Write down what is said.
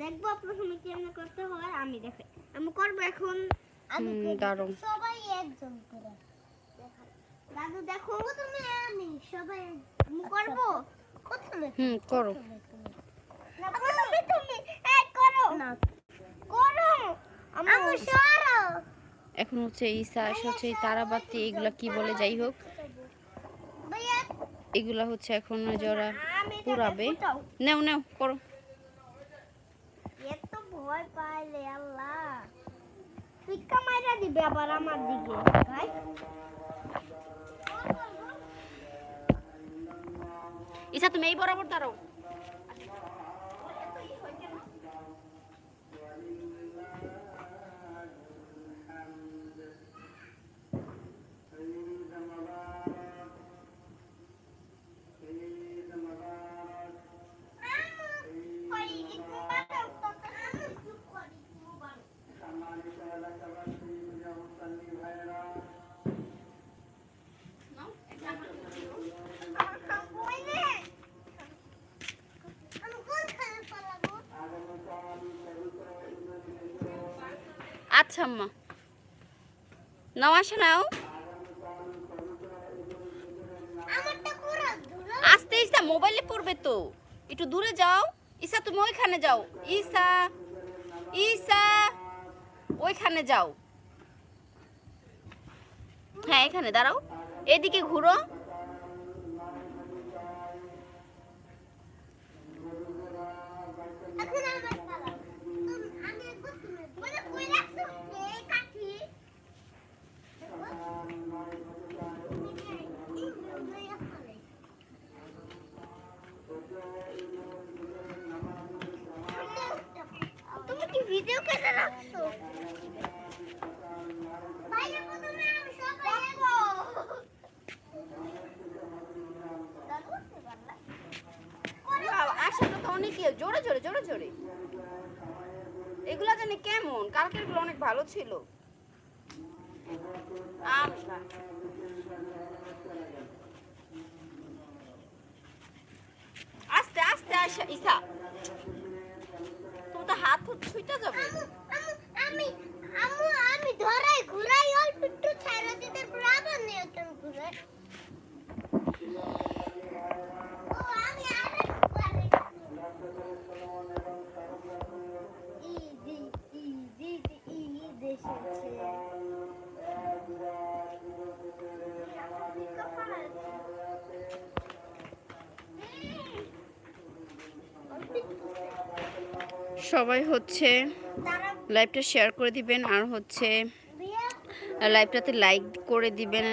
দেখবো প্রথমে কেমনে করতে হয় আমি দেখে আমি করব এখন দারুণ সবাই একজন করে দাদু দেখো তুমি আমি সবাই আমি করব প্রথমে করো না তুমি এই করো না করো আমি সরো এখন হচ্ছে ঈসা হচ্ছে তারাবাতি এগুলা কি বলে যাই হোক ভাইয়া এগুলা হচ্ছে এখন যারা পুরাবে নাও নাও করো এত ভয় পাইলে আল্লাহ ফিক্কা মাইরা দিবে আবার আমার দিকে গাইস ঈসা তুমি এই বরাবর দাঁড়াও আচ্ছা আম্মা নাও আসে নাও আস্তে ঈসা মোবাইলে পড়বে তো একটু দূরে যাও ঈসা তুমি ওইখানে যাও ঈসা ঈসা ওইখানে যাও হ্যাঁ এখানে দাঁড়াও এদিকে ঘুরো তুমি কি ভিডিও করে রাখছো ভাইয়া প্রথমে আমি সবাই দেখো আসলে তো অনেক জোরে জোরে জোরে জোরে এগুলা জানি কেমন কালকের গুলো অনেক ভালো ছিল আচ্ছা আস্তে আস্তে আসা ঈসা তুমি তো হাত ছুঁইটা যাবে আমি আমি ধরাই ঘুরাই অল্প একটু ছাড়া দিতে আবার নিয়ন্ত্রণ ঘুরাই ও আমি আরেকবার সবাই হচ্ছে লাইভটা শেয়ার করে দিবেন আর হচ্ছে লাইভটাতে লাইক করে দিবেন